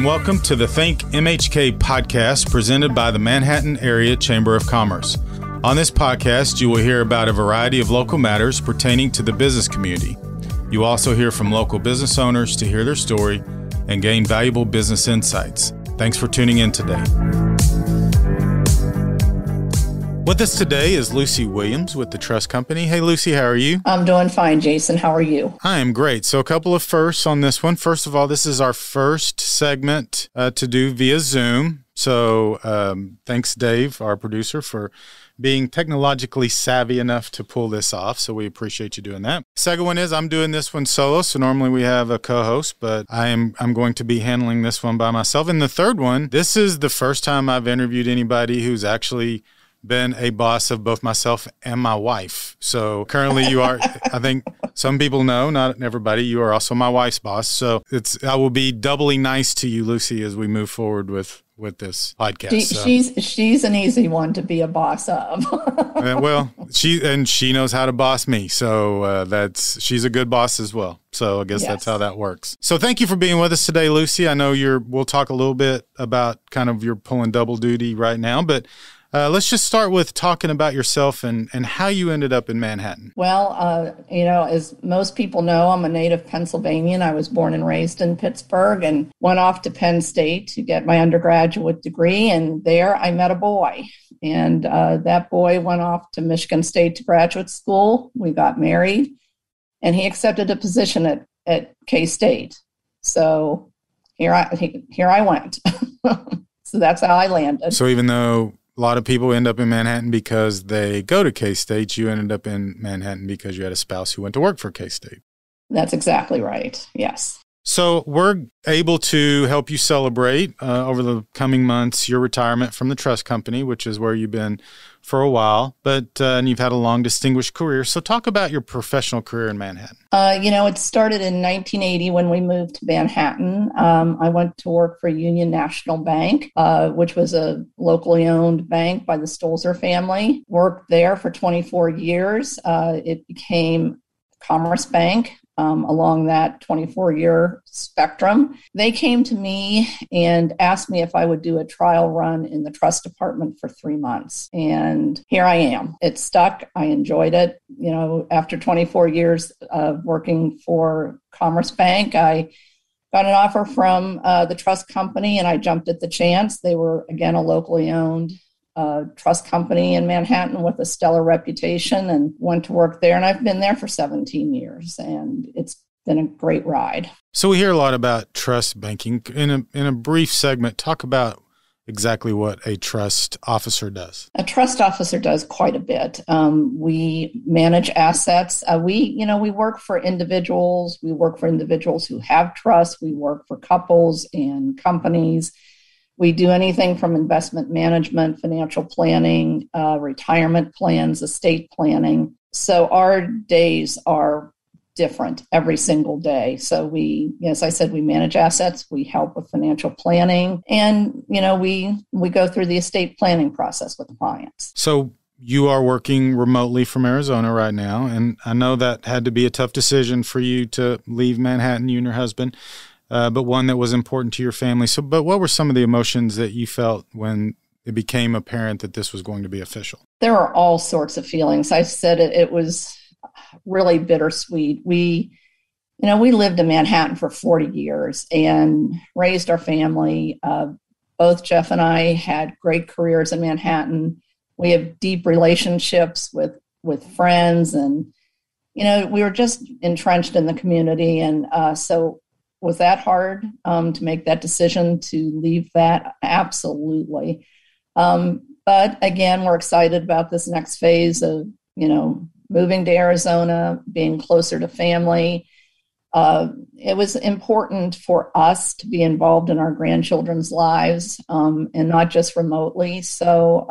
welcome to the ThinkMHK podcast presented by the Manhattan Area Chamber of Commerce. On this podcast, you will hear about a variety of local matters pertaining to the business community. You also hear from local business owners to hear their story and gain valuable business insights. Thanks for tuning in today. With us today is Lucy Willams with the Trust Company. Hey, Lucy, how are you? I'm doing fine, Jason. How are you? I am great. So a couple of firsts on this one. First of all, this is our first segment to do via Zoom. So thanks, Dave, our producer, for being technologically savvy enough to pull this off. So we appreciate you doing that. Second one is I'm doing this one solo. So normally we have a co-host, but I'm going to be handling this one by myself. And the third one, this is the first time I've interviewed anybody who's actually been a boss of both myself and my wife. So currently you are, I think some people know, not everybody, you are also my wife's boss. So I will be doubly nice to you, Lucy, as we move forward with this podcast. She's an easy one to be a boss of. Well, she knows how to boss me. So she's a good boss as well. So I guess That's how that works. So thank you for being with us today, Lucy. I know we'll talk a little bit about kind of you're pulling double duty right now, but let's just start with talking about yourself and how you ended up in Manhattan. Well, as most people know, I'm a native Pennsylvanian. I was born and raised in Pittsburgh and went off to Penn State to get my undergraduate degree. And there I met a boy. And that boy went off to Michigan State to graduate school. We got married and he accepted a position at K-State. So here I went. So that's how I landed. So even though a lot of people end up in Manhattan because they go to K-State, you ended up in Manhattan because you had a spouse who went to work for K-State. That's exactly right. Yes. So we're able to help you celebrate over the coming months your retirement from the Trust Company, which is where you've been for a while, and you've had a long, distinguished career. So talk about your professional career in Manhattan. It started in 1980 when we moved to Manhattan. I went to work for Union National Bank, which was a locally owned bank by the Stolzer family. Worked there for 24 years. It became Commerce Bank. Along that 24-year spectrum. They came to me and asked me if I would do a trial run in the trust department for 3 months. And here I am. It stuck. I enjoyed it. After 24 years of working for Commerce Bank, I got an offer from the trust company and I jumped at the chance. They were, again, a locally owned trust company in Manhattan with a stellar reputation and went to work there. And I've been there for 17 years and it's been a great ride. So we hear a lot about trust banking. In a brief segment, talk about exactly what a trust officer does. A trust officer does quite a bit. We manage assets. We work for individuals. We work for individuals who have trust. We work for couples and companies. We do anything from investment management, financial planning, retirement plans, estate planning. So our days are different every single day. So as I said, we manage assets, we help with financial planning, and we go through the estate planning process with the clients. So you are working remotely from Arizona right now, and I know that had to be a tough decision for you to leave Manhattan, you and your husband. But one that was important to your family. But what were some of the emotions that you felt when it became apparent that this was going to be official? There were all sorts of feelings. I said it was really bittersweet. We lived in Manhattan for 40 years and raised our family. Both Jeff and I had great careers in Manhattan. We have deep relationships with friends, and we were just entrenched in the community, and so. Was that hard to make that decision to leave that? Absolutely. But again, we're excited about this next phase of, moving to Arizona, being closer to family. It was important for us to be involved in our grandchildren's lives and not just remotely. So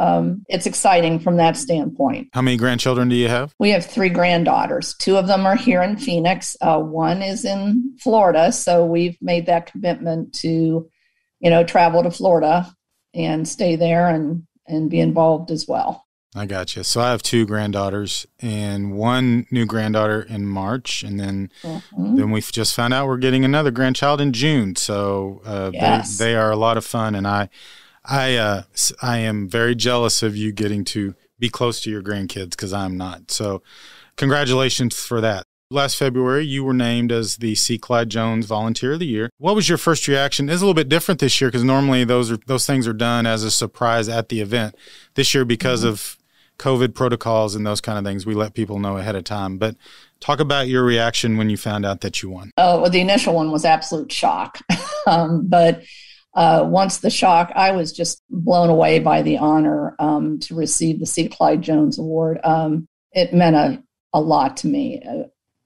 it's exciting from that standpoint. How many grandchildren do you have? We have 3 granddaughters. 2 of them are here in Phoenix. One is in Florida. So we've made that commitment to, travel to Florida and stay there and be involved as well. I got you. So I have two granddaughters and one new granddaughter in March. And then we've just found out we're getting another grandchild in June. So Yes. they are a lot of fun. And I am very jealous of you getting to be close to your grandkids because I'm not. So congratulations for that. Last February, you were named as the Clyde Jones Volunteer of the Year. What was your first reaction? It's a little bit different this year because normally those things are done as a surprise at the event. This year, because of COVID protocols and those kind of things, we let people know ahead of time. But talk about your reaction when you found out that you won. Oh, well, the initial one was absolute shock. But once the shock, I was just blown away by the honor to receive the Clyde Jones Award. It meant a lot to me.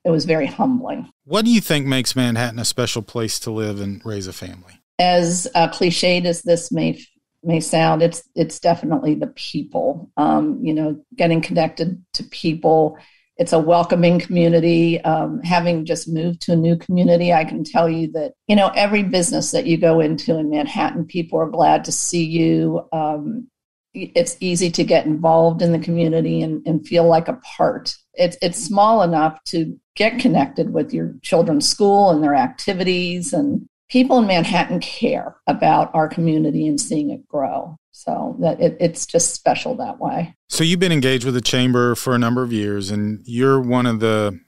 It was very humbling. What do you think makes Manhattan a special place to live and raise a family? As cliched as this may sound, it's definitely the people. Getting connected to people. It's a welcoming community. Having just moved to a new community, I can tell you that, every business that you go into in Manhattan, people are glad to see you. It's easy to get involved in the community and feel like a part. It's small enough to get connected with your children's school and their activities, and people in Manhattan care about our community and seeing it grow. So that it's just special that way. So you've been engaged with the Chamber for a number of years, and you're one of the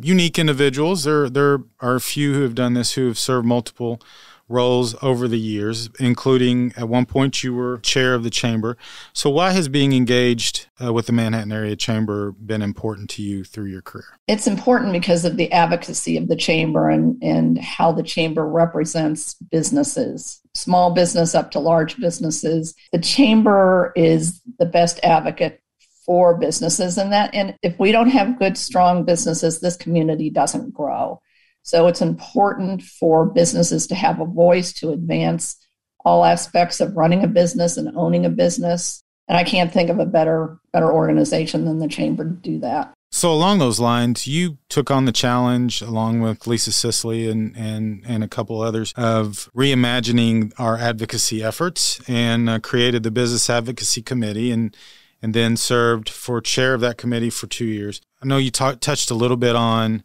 unique individuals. There are a few who have done this, who have served multiple roles over the years, including at one point you were chair of the Chamber. So why has being engaged with the Manhattan Area Chamber been important to you through your career? It's important because of the advocacy of the Chamber and how the Chamber represents businesses, small business up to large businesses. The Chamber is the best advocate for businesses, and if we don't have good, strong businesses, this community doesn't grow. So it's important for businesses to have a voice to advance all aspects of running a business and owning a business. And I can't think of a better organization than the Chamber to do that. So along those lines, you took on the challenge, along with Lisa Sisley and a couple others, of reimagining our advocacy efforts and created the Business Advocacy Committee and then served for chair of that committee for 2 years. I know you touched a little bit on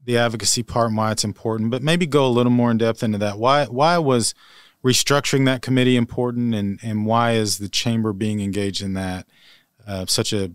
the advocacy part and why it's important, but maybe go a little more in depth into that. Why was restructuring that committee important, and why is the Chamber being engaged in that such a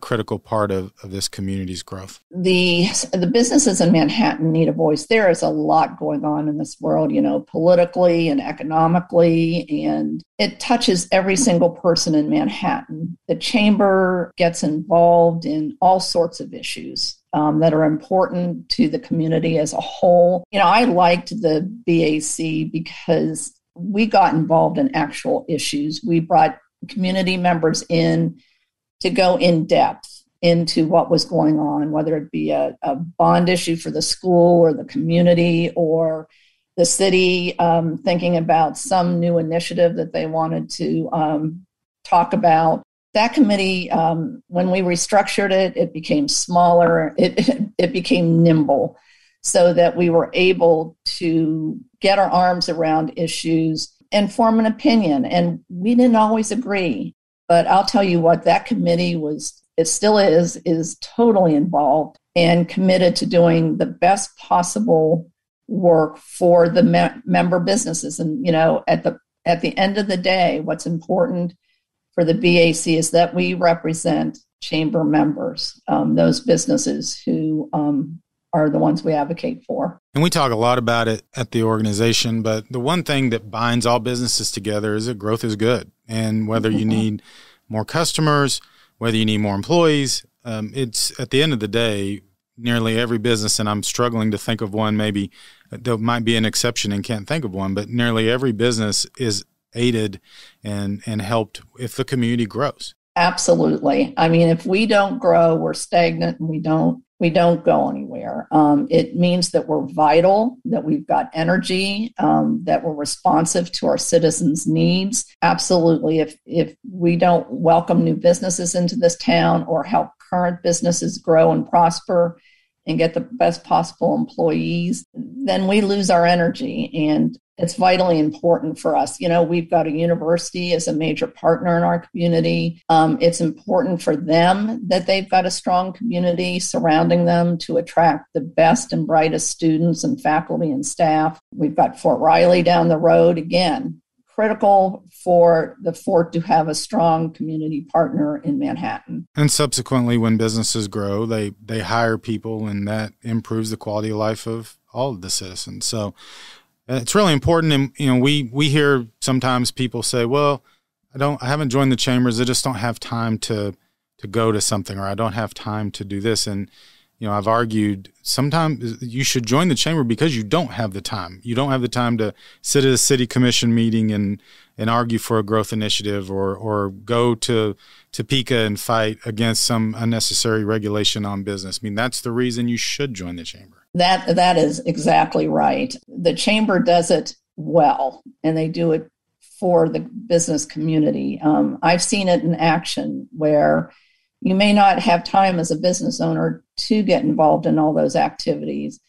critical part of this community's growth? The businesses in Manhattan need a voice. There is a lot going on in this world, politically and economically, and it touches every single person in Manhattan. The Chamber gets involved in all sorts of issues that are important to the community as a whole. I liked the BAC because we got involved in actual issues. We brought community members in to go in depth into what was going on, whether it be a bond issue for the school or the community or the city thinking about some new initiative that they wanted to talk about. That committee, when we restructured it, it became smaller. It became nimble so that we were able to get our arms around issues and form an opinion. And we didn't always agree. But I'll tell you what, that committee still is totally involved and committed to doing the best possible work for the member businesses. And, at the end of the day, what's important for the BAC is that we represent Chamber members, those businesses who are the ones we advocate for. And we talk a lot about it at the organization, but the one thing that binds all businesses together is that growth is good. And whether you need more customers, whether you need more employees, it's at the end of the day, nearly every business, and I'm struggling to think of one, maybe there might be an exception and can't think of one, but nearly every business is aided and helped if the community grows. Absolutely. I mean, if we don't grow, we're stagnant and we don't go anywhere. It means that we're vital, that we've got energy, that we're responsive to our citizens' needs. Absolutely. If we don't welcome new businesses into this town or help current businesses grow and prosper and get the best possible employees, then we lose our energy. And it's vitally important for us. We've got a university as a major partner in our community. It's important for them that they've got a strong community surrounding them to attract the best and brightest students and faculty and staff. We've got Fort Riley down the road. Again, critical for the Fort to have a strong community partner in Manhattan. And subsequently, when businesses grow, they hire people, and that improves the quality of life of all of the citizens. So it's really important. And, we hear sometimes people say, well, I haven't joined the chambers. I just don't have time to go to something, or I don't have time to do this. And, I've argued sometimes you should join the chamber because you don't have the time. You don't have the time to sit at a city commission meeting and argue for a growth initiative or go to Topeka and fight against some unnecessary regulation on business. I mean, that's the reason you should join the chamber. That is exactly right. The chamber does it well, and they do it for the business community. I've seen it in action where you may not have time as a business owner to get involved in all those activities.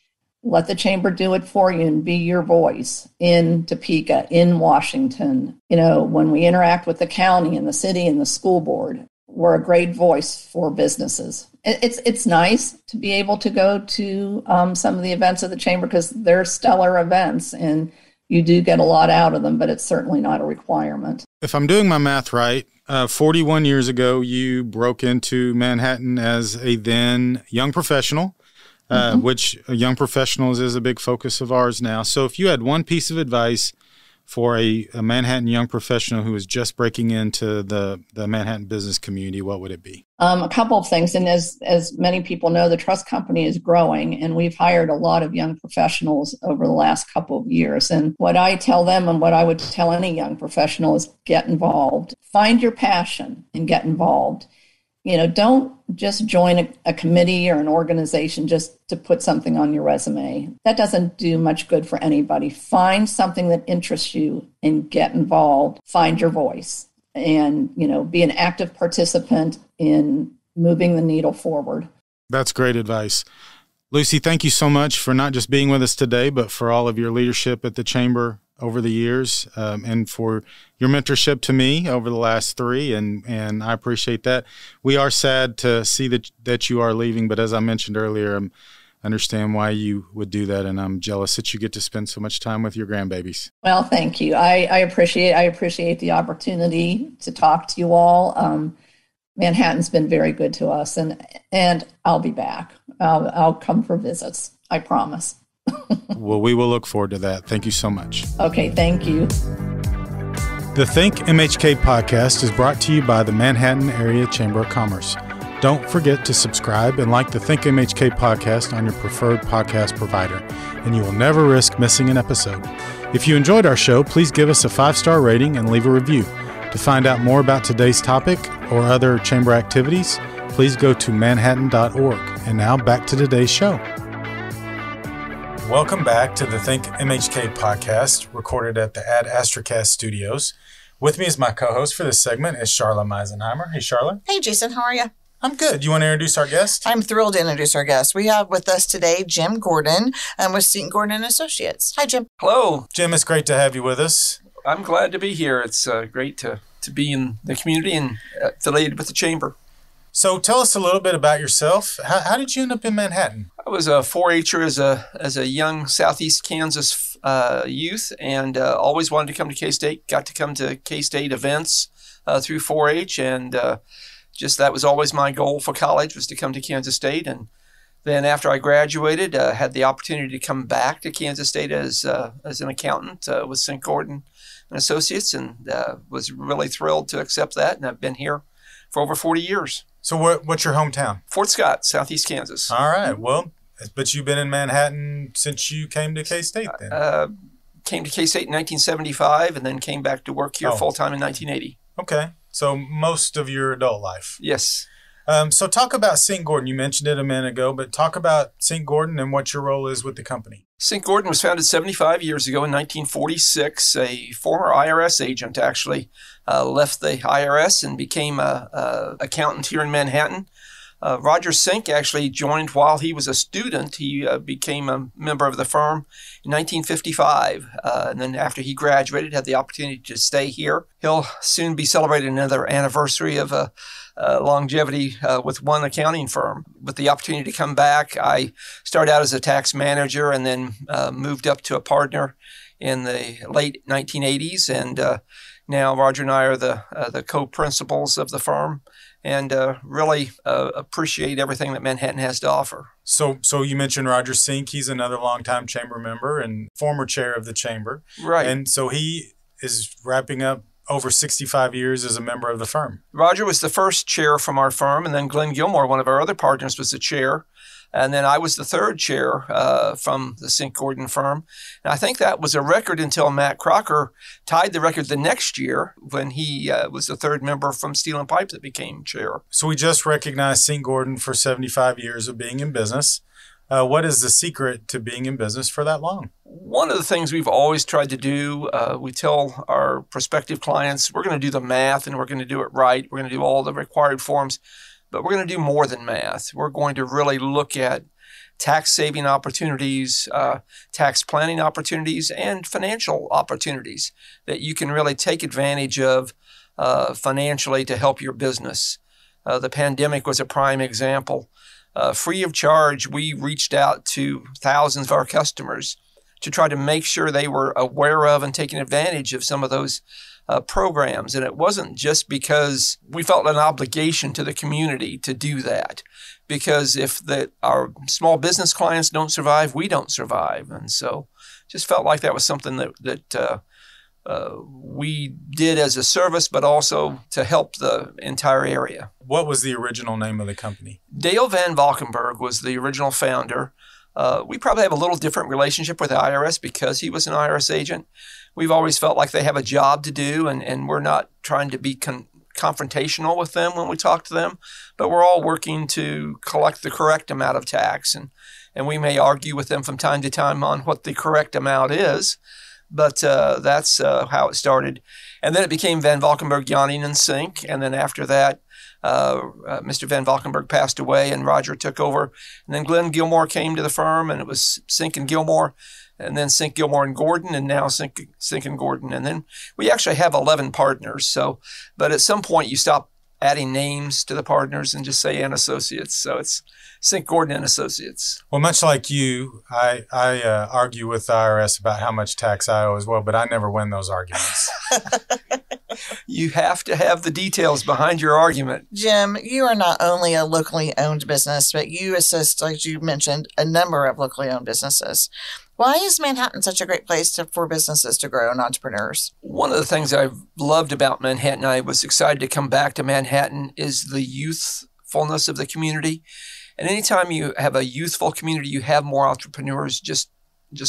Let the chamber do it for you and be your voice in Topeka, in Washington. When we interact with the county and the city and the school board, we're a great voice for businesses. It's nice to be able to go to some of the events of the chamber because they're stellar events and you do get a lot out of them, but it's certainly not a requirement. If I'm doing my math right, 41 years ago, you broke into Manhattan as a then young professional, which young professionals is a big focus of ours now. So if you had one piece of advice for a Manhattan young professional who is just breaking into the Manhattan business community, what would it be? A couple of things. And as many people know, the trust company is growing, and we've hired a lot of young professionals over the last couple of years. And what I tell them and what I would tell any young professional is get involved. Find your passion and get involved. Don't just join a committee or an organization just to put something on your resume. That doesn't do much good for anybody. Find something that interests you and get involved. Find your voice and, be an active participant in moving the needle forward. That's great advice. Lucy, thank you so much for not just being with us today, but for all of your leadership at the chamber over the years, and for your mentorship to me over the last 3, and I appreciate that. We are sad to see that you are leaving, but as I mentioned earlier, I understand why you would do that, and I'm jealous that you get to spend so much time with your grandbabies. Well, thank you. I appreciate the opportunity to talk to you all. Manhattan's been very good to us, and I'll be back. I'll come for visits. I promise. Well, we will look forward to that. Thank you so much. Okay, thank you. The ThinkMHK podcast is brought to you by the Manhattan Area Chamber of Commerce. Don't forget to subscribe and like the ThinkMHK podcast on your preferred podcast provider, and you will never risk missing an episode. If you enjoyed our show, please give us a 5-star rating and leave a review. To find out more about today's topic or other chamber activities, please go to manhattan.org. And now back to today's show. Welcome back to the ThinkMHK podcast, recorded at the Ad Astracast studios. With me is my co-host for this segment is Charla Meisenheimer. Hey, Charla. Hey, Jason. How are you? I'm good. You want to introduce our guest? I'm thrilled to introduce our guest. We have with us today Jim Gordon with Seton Gordon Associates. Hi, Jim. Hello. Jim, it's great to have you with us. I'm glad to be here. It's great to be in the community and affiliated with the chamber. So tell us a little bit about yourself. How did you end up in Manhattan? I was a 4-H'er as a young Southeast Kansas youth, and always wanted to come to K-State. Got to come to K-State events through 4-H, and just that was always my goal for college, was to come to Kansas State. And then after I graduated, had the opportunity to come back to Kansas State as an accountant with Seton Gordon and Associates, and was really thrilled to accept that. And I've been here for over 40 years. So what's your hometown? Fort Scott, Southeast Kansas. All right. Well, but you've been in Manhattan since you came to K-State then? Came to K-State in 1975 and then came back to work here full-time in 1980. Okay. So most of your adult life. Yes. So talk about Seton Gordon. You mentioned it a minute ago, but talk about Seton Gordon and what your role is with the company. Seton Gordon was founded 75 years ago in 1946. A former IRS agent actually left the IRS and became an accountant here in Manhattan. Roger Sink actually joined while he was a student. He became a member of the firm in 1955. And then after he graduated, had the opportunity to stay here. He'll soon be celebrating another anniversary of longevity with one accounting firm. With the opportunity to come back, I started out as a tax manager and then moved up to a partner in the late 1980s. And now Roger and I are the co-principals of the firm, and really appreciate everything that Manhattan has to offer. So you mentioned Roger Sink. He's another longtime chamber member and former chair of the chamber. Right. And so he is wrapping up over 65 years as a member of the firm. Roger was the first chair from our firm, and then Glenn Gilmore, one of our other partners, was the chair. And then I was the third chair from the Sink Gordon firm. And I think that was a record until Matt Crocker tied the record the next year when he was the third member from Steel and Pipe that became chair. So we just recognized Sink Gordon for 75 years of being in business. What is the secret to being in business for that long? One of the things we've always tried to do, we tell our prospective clients, we're going to do the math and we're going to do it right. We're going to do all the required forms. But we're going to do more than math. We're going to really look at tax saving opportunities, tax planning opportunities, and financial opportunities that you can really take advantage of financially to help your business. The pandemic was a prime example. Free of charge, we reached out to thousands of our customers to try to make sure they were aware of and taking advantage of some of those programs. And it wasn't just because we felt an obligation to the community to do that, because if our small business clients don't survive, we don't survive. And so just felt like that was something that we did as a service, but also to help the entire area. What was the original name of the company? Dale Van Valkenburg was the original founder. We probably have a little different relationship with the IRS because he was an IRS agent. We've always felt like they have a job to do, and we're not trying to be confrontational with them when we talk to them, but we're all working to collect the correct amount of tax. And we may argue with them from time to time on what the correct amount is, but that's how it started. And then it became Van Valkenburg, Yawning and Sink. And then after that, Mr. Van Valkenburg passed away and Roger took over. And then Glenn Gilmore came to the firm, and it was Sink and Gilmore, and then Sink, Gilmore, and Gordon, and now Sink and Gordon. And then we actually have 11 partners. So, but at some point you stop adding names to the partners and just say and associates. So it's Sink, Gordon, and Associates. Well, much like you, I argue with the IRS about how much tax I owe as well, but I never win those arguments. You have to have the details behind your argument. Jim, you are not only a locally owned business, but you assist, like you mentioned, a number of locally owned businesses. Why is Manhattan such a great place for businesses to grow and entrepreneurs? One of the things I've loved about Manhattan, I was excited to come back to Manhattan, is the youthfulness of the community. And anytime you have a youthful community, you have more entrepreneurs just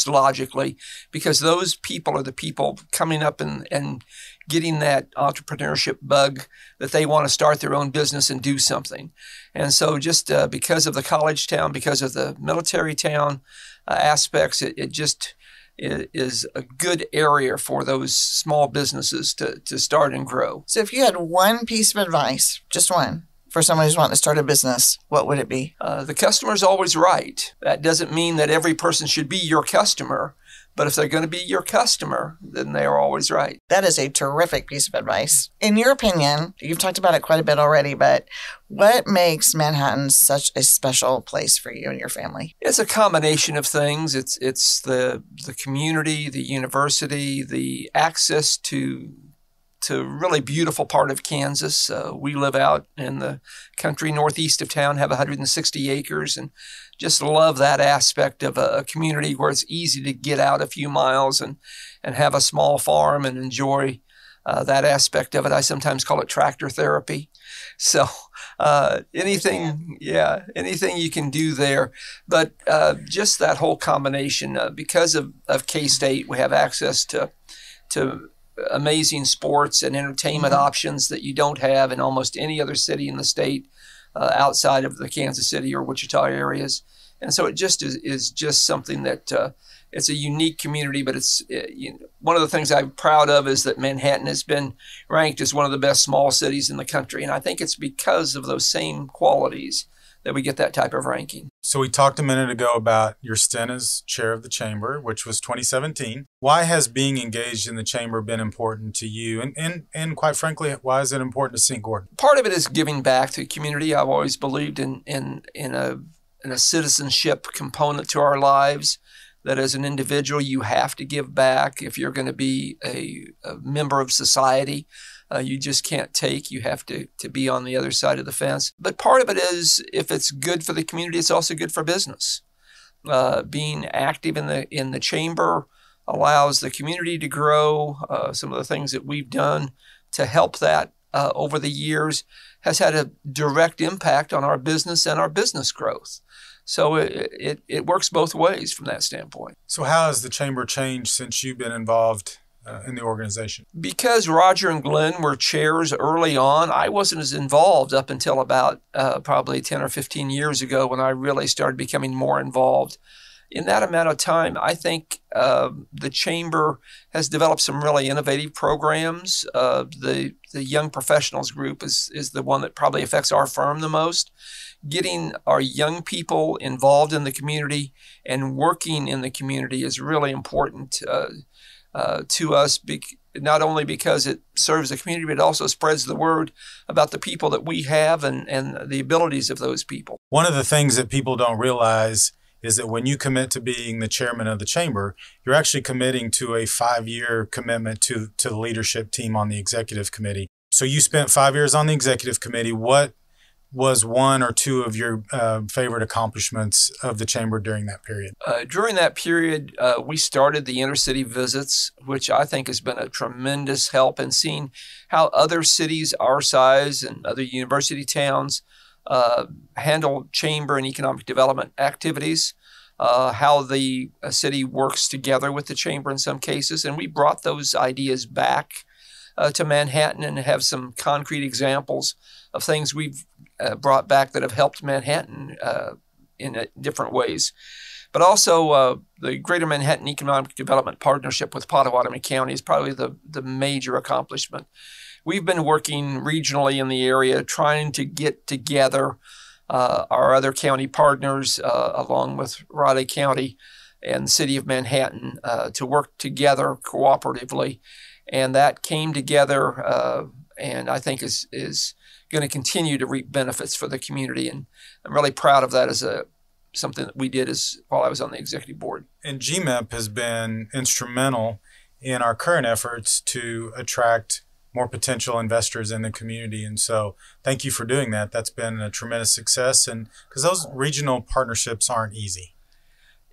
logically, because those people are the people coming up and getting that entrepreneurship bug that they want to start their own business and do something. And so just because of the college town, because of the military town aspects, it just is a good area for those small businesses to start and grow. So if you had one piece of advice, just one, for someone who's wanting to start a business, what would it be? The customer's always right. That doesn't mean that every person should be your customer, but if they're going to be your customer, then they are always right. That is a terrific piece of advice. In your opinion, you've talked about it quite a bit already, but what makes Manhattan such a special place for you and your family? It's a combination of things. It's the community, the university, the access to really beautiful part of Kansas. We live out in the country northeast of town, have 160 acres, and just love that aspect of a community where it's easy to get out a few miles and have a small farm and enjoy that aspect of it. I sometimes call it tractor therapy. So anything you can do there. But just that whole combination, because of K-State, we have access to amazing sports and entertainment options that you don't have in almost any other city in the state outside of the Kansas City or Wichita areas. And so it just is just something that it's a unique community, but it's one of the things I'm proud of is that Manhattan has been ranked as one of the best small cities in the country. And I think it's because of those same qualities that we get that type of ranking. So we talked a minute ago about your stint as chair of the chamber, which was 2017. Why has being engaged in the chamber been important to you? And quite frankly, why is it important to St. Gordon? Part of it is giving back to the community. I've always believed in a citizenship component to our lives, that as an individual, you have to give back. If you're going to be a member of society, you just can't take. You have to be on the other side of the fence. But part of it is, if it's good for the community, it's also good for business. Being active in the chamber allows the community to grow. Some of the things that we've done to help that over the years has had a direct impact on our business and our business growth. So it works both ways from that standpoint. So how has the chamber changed since you've been involved in the organization? Because Roger and Glenn were chairs early on, I wasn't as involved up until about probably 10 or 15 years ago, when I really started becoming more involved. In that amount of time, I think the chamber has developed some really innovative programs. The Young Professionals Group is the one that probably affects our firm the most. Getting our young people involved in the community and working in the community is really important to us, not only because it serves the community, but it also spreads the word about the people that we have and the abilities of those people. One of the things that people don't realize is that when you commit to being the chairman of the chamber, you're actually committing to a 5-year commitment to the leadership team on the executive committee. So you spent 5 years on the executive committee. What was one or two of your favorite accomplishments of the chamber during that period? During that period, we started the intercity visits, which I think has been a tremendous help in seeing how other cities our size and other university towns handle chamber and economic development activities, how the city works together with the chamber in some cases. And we brought those ideas back to Manhattan and have some concrete examples of things we've brought back that have helped Manhattan in different ways. But also the Greater Manhattan Economic Development Partnership with Pottawatomie County is probably the major accomplishment. We've been working regionally in the area, trying to get together our other county partners, along with Raleigh County and the city of Manhattan, to work together cooperatively. And that came together and I think is going to continue to reap benefits for the community. And I'm really proud of that as something that we did while I was on the executive board. And GMEP has been instrumental in our current efforts to attract more potential investors in the community. And so thank you for doing that. That's been a tremendous success, and because those regional partnerships aren't easy.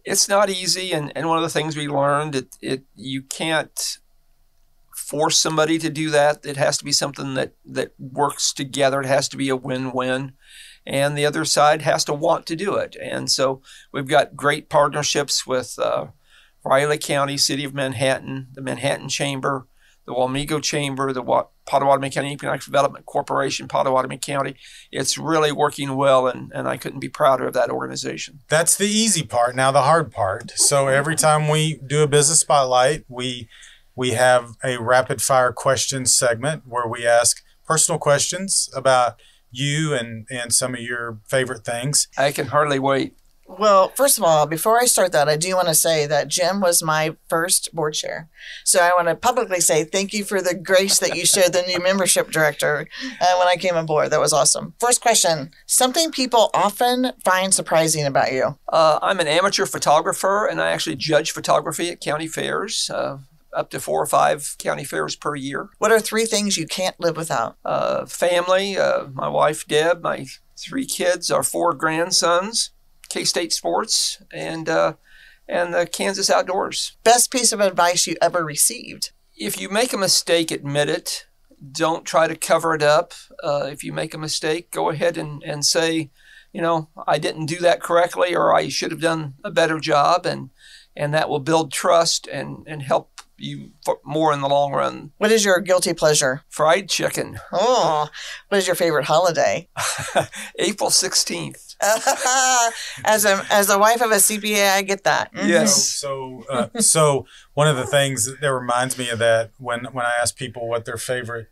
It's not easy. And one of the things we learned, you can't force somebody to do that. It has to be something that works together. It has to be a win-win. And the other side has to want to do it. And so we've got great partnerships with Riley County, City of Manhattan, the Manhattan Chamber, the Wamego Chamber, the Pottawatomie County Economic Development Corporation, Pottawatomie County. It's really working well, and I couldn't be prouder of that organization. That's the easy part. Now the hard part. So every time we do a business spotlight, we have a rapid fire questions segment where we ask personal questions about you and some of your favorite things. I can hardly wait. Well, first of all, before I start that, I do want to say that Jim was my first board chair. So I want to publicly say thank you for the grace that you showed the new membership director when I came aboard. That was awesome. First question, something people often find surprising about you. I'm an amateur photographer, and I actually judge photography at county fairs, up to 4 or 5 county fairs per year. What are 3 things you can't live without? Family, my wife, Deb, my 3 kids, our 4 grandsons, K-State sports, and the Kansas outdoors. Best piece of advice you ever received? If you make a mistake, admit it. Don't try to cover it up. If you make a mistake, go ahead and say, I didn't do that correctly, or I should have done a better job, and that will build trust and help you more in the long run. What is your guilty pleasure? Fried chicken. Oh, what is your favorite holiday? April 16th. As a wife of a CPA, I get that. Mm-hmm. Yes. So one of the things that reminds me of that when I ask people what their favorite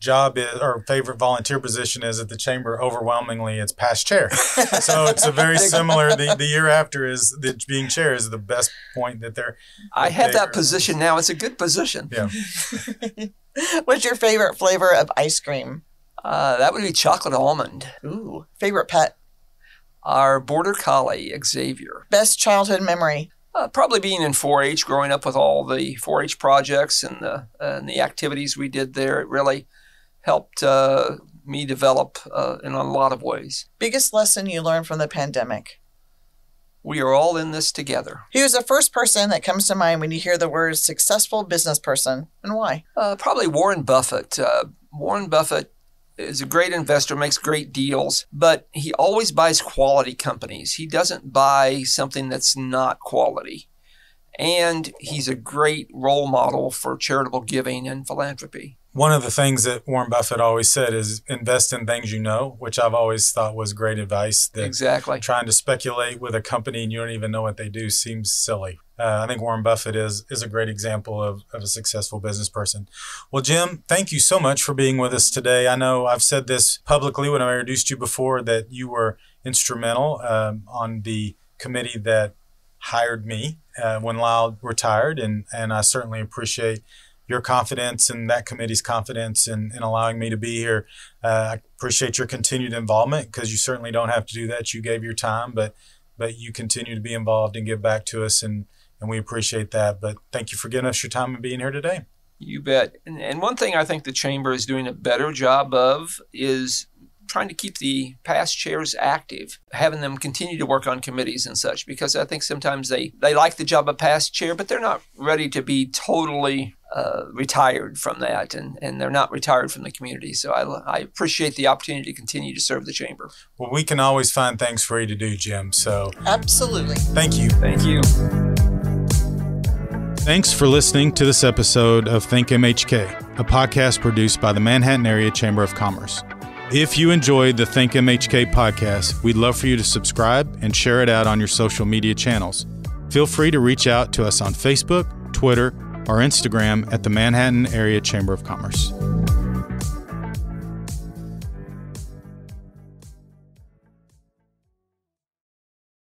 job is, or favorite volunteer position is at the chamber, overwhelmingly it's past chair. So it's a very similar. The year after is that being chair is the best point that they're. I have that position now. It's a good position. Yeah. What's your favorite flavor of ice cream? That would be chocolate almond. Ooh. Favorite pet? Our border collie, Xavier. Best childhood memory? Probably being in 4-H, growing up with all the 4-H projects and the activities we did there. It really helped me develop in a lot of ways. Biggest lesson you learned from the pandemic? We are all in this together. Who's the first person that comes to mind when you hear the words successful business person, and why? Probably Warren Buffett. Warren Buffett is a great investor, makes great deals, but he always buys quality companies. He doesn't buy something that's not quality. And he's a great role model for charitable giving and philanthropy. One of the things that Warren Buffett always said is invest in things you know, which I've always thought was great advice. That exactly. Trying to speculate with a company and you don't even know what they do seems silly. I think Warren Buffett is a great example of a successful business person. Well, Jim, thank you so much for being with us today. I know I've said this publicly when I introduced you before that you were instrumental on the committee that hired me when Lyle retired, and I certainly appreciate your confidence and that committee's confidence in allowing me to be here. I appreciate your continued involvement because you certainly don't have to do that. You gave your time, but you continue to be involved and give back to us, and we appreciate that. But thank you for giving us your time and being here today. You bet. And one thing I think the Chamber is doing a better job of is trying to keep the past chairs active, having them continue to work on committees and such, because I think sometimes they like the job of past chair, but they're not ready to be totally retired from that, and they're not retired from the community. So I appreciate the opportunity to continue to serve the Chamber. Well, we can always find things for you to do, Jim. So absolutely. Thank you. Thank you. Thanks for listening to this episode of ThinkMHK, a podcast produced by the Manhattan Area Chamber of Commerce. If you enjoyed the ThinkMHK podcast, we'd love for you to subscribe and share it out on your social media channels. Feel free to reach out to us on Facebook, Twitter, or Instagram at the Manhattan Area Chamber of Commerce.